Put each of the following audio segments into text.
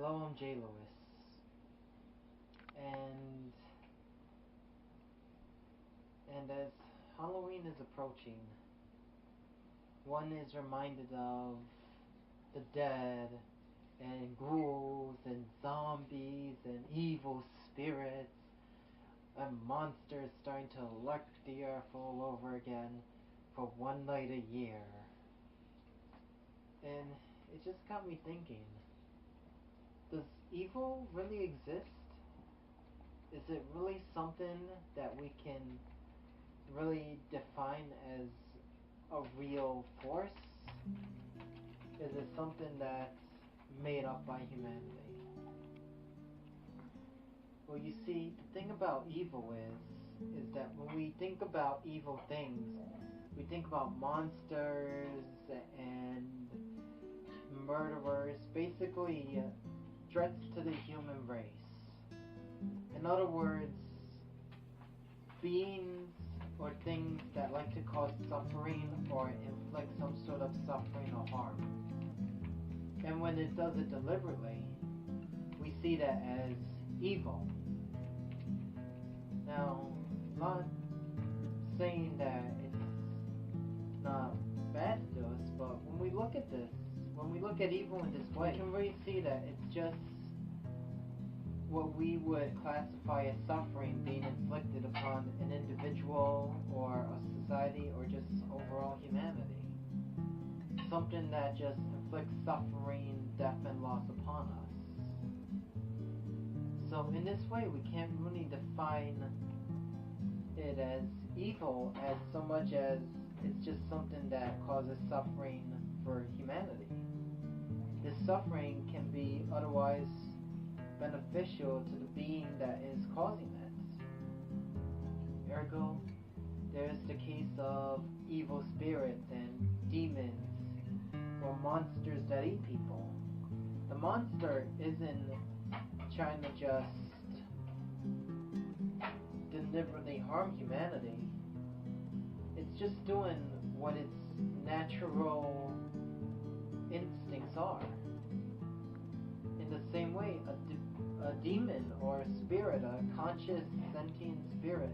Hello, I'm Jay Lewis, and as Halloween is approaching, one is reminded of the dead and ghouls and zombies and evil spirits and monsters starting to lurk the earth all over again for one night a year. And it just got me thinking, does evil really exist? Is it really something that we can really define as a real force? Is it something that's made up by humanity? Well, you see, the thing about evil is that when we think about evil things, we think about monsters and murderers, basically threats to the human race. In other words, beings or things that like to cause suffering or inflict some sort of suffering or harm. And when it does it deliberately, we see that as evil. Now, I'm not saying that it's not bad to us, but when we look at this, when we look at evil in this way, we can really see that it's just what we would classify as suffering being inflicted upon an individual or a society or just overall humanity. Something that just inflicts suffering, death, and loss upon us. So in this way, we can't really define it as evil as so much as it's just something that causes suffering for humanity. This suffering can be otherwise beneficial to the being that is causing it. Ergo, there's the case of evil spirits and demons or monsters that eat people. The monster isn't trying to just deliberately harm humanity. It's just doing what its natural instincts are. In the same way, a demon or a spirit, a conscious sentient spirit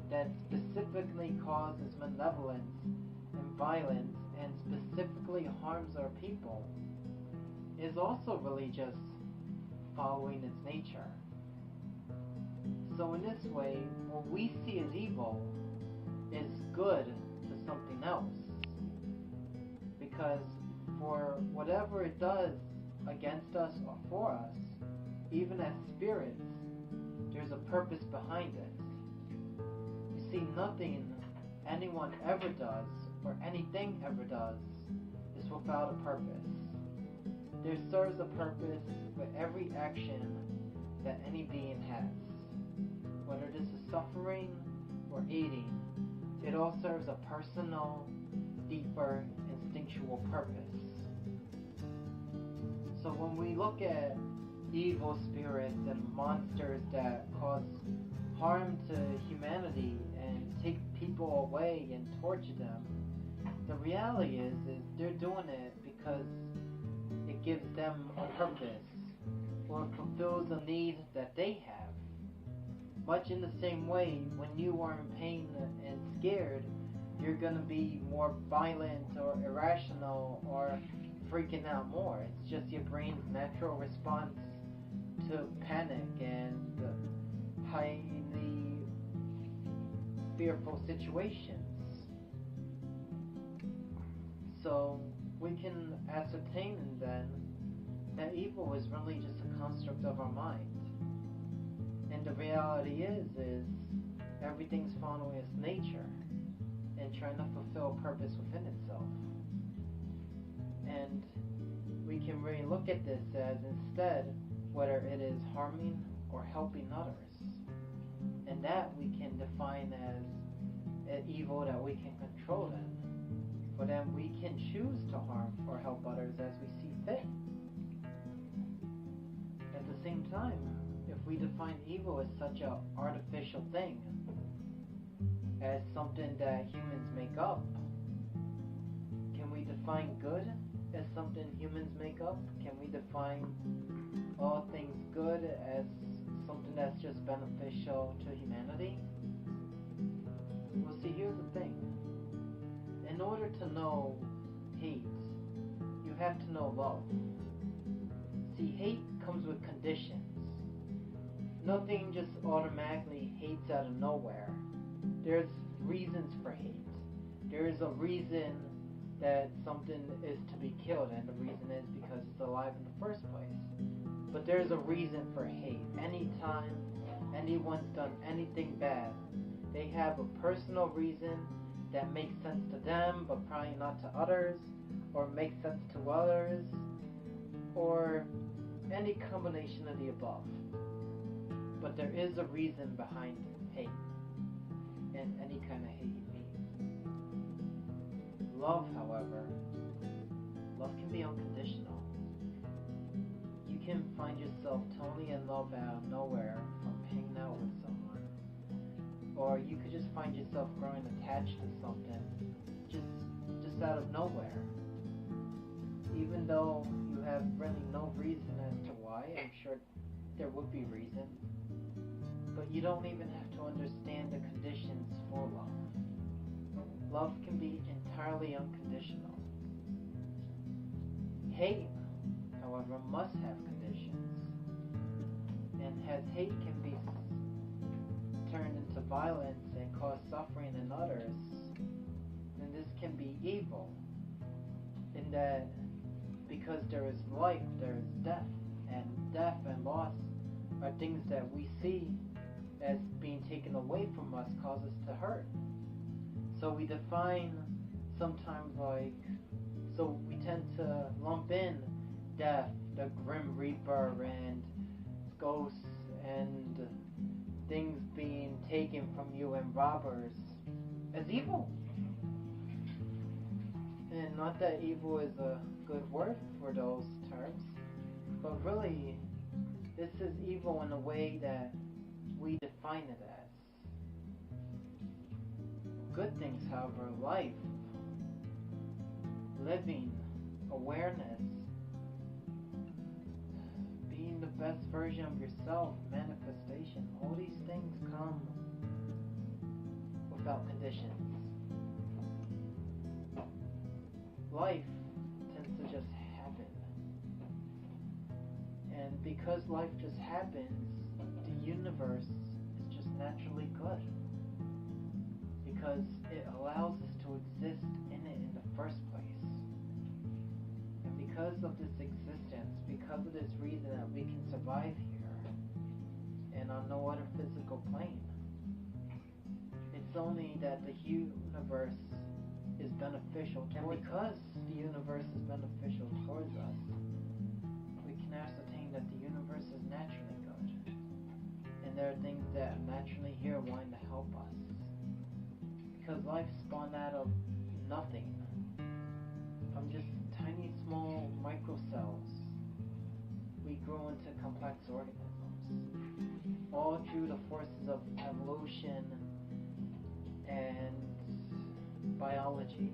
that specifically causes malevolence and violence and specifically harms our people is also really just following its nature. So in this way, what we see as evil is good to something else. Because for whatever it does against us or for us, even as spirits, there's a purpose behind it. You see, nothing anyone ever does or anything ever does is without a purpose. There serves a purpose with every action that any being has. Whether this is suffering or aiding, it all serves a personal, deeper, instinctual purpose. So when we look at evil spirits and monsters that cause harm to humanity and take people away and torture them, the reality is they're doing it because it gives them a purpose or fulfills a need that they have. Much in the same way, when you are in pain and scared, you're going to be more violent or irrational or freaking out more. It's just your brain's natural response to panic and highly fearful situations. So we can ascertain then that evil is really just a construct of our mind. And the reality is everything's following its nature and trying to fulfill a purpose within itself. And we can really look at this as instead whether it is harming or helping others. And that we can define as an evil that we can control then. For then we can choose to harm or help others as we see fit. At the same time, if we define evil as such an artificial thing, as something that humans make up, can we define good as something humans make up? Can we define all things good as something that's just beneficial to humanity? Well, see, here's the thing. In order to know hate, you have to know love. See, hate comes with conditions. Nothing just automatically hates out of nowhere. There's reasons for hate. There is a reason that something is to be killed, and the reason is because it's alive in the first place. But there's a reason for hate. Anytime anyone's done anything bad, they have a personal reason that makes sense to them, but probably not to others, or makes sense to others, or any combination of the above. But there is a reason behind hate, and any kind of hate you mean. Love, however, love can be unconditional. You can find yourself totally in love out of nowhere from hanging out with someone. Or you could just find yourself growing attached to something just out of nowhere. Even though you have really no reason as to why, I'm sure there would be reason. But you don't even have to understand the conditions for love. Love can be entirely unconditional. Hate, however, must have conditions. And as hate can be turned into violence and cause suffering in others, then this can be evil. In that, because there is life, there is death, and death and loss are things that we see as being taken away from us, cause us to hurt. So we define sometimes so we tend to lump in death, the Grim Reaper, and ghosts, and things being taken from you, and robbers, as evil. And not that evil is a good word for those terms, but really, this is evil in a way that we define it as. Good things, however, life, living, awareness, being the best version of yourself, manifestation, all these things come without conditions. Life tends to just happen. And because life just happens, the universe is just naturally good. Because it allows us to exist in it in the first place. And because of this existence, because of this reason that we can survive here and on no other physical plane, it's only that the universe is beneficial towards us. And because the universe is beneficial towards us, we can ascertain that the universe is naturally good. And there are things that are naturally here wanting to help us. Because life spawned out of nothing, from just tiny small microcells, we grow into complex organisms, all through the forces of evolution and biology.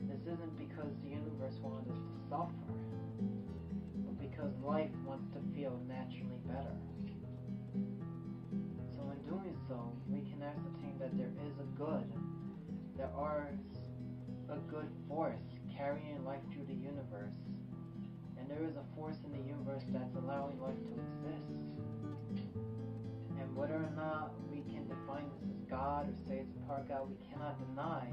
This isn't because the universe wanted us to suffer, but because life wants to feel naturally better. Doing so, we can ascertain that there is a good, there is a good force carrying life through the universe, and there is a force in the universe that's allowing life to exist. And whether or not we can define this as God or say it's part of God, we cannot deny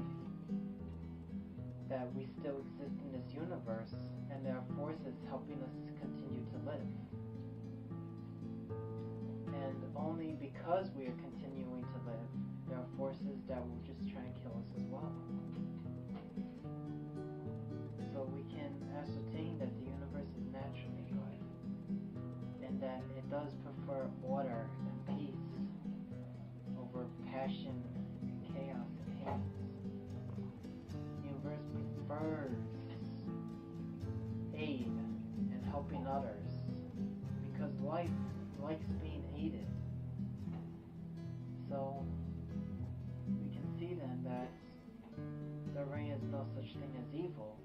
that we still exist in this universe, and there are forces helping us continue to live. And only because we are continuing to live, there are forces that will just try and kill us as well. So we can ascertain that the universe is naturally good, and that it does prefer order and peace over passion and chaos and hate. The universe prefers aid and helping others, because life likes being aided. So we can see then that the there is no such thing as evil.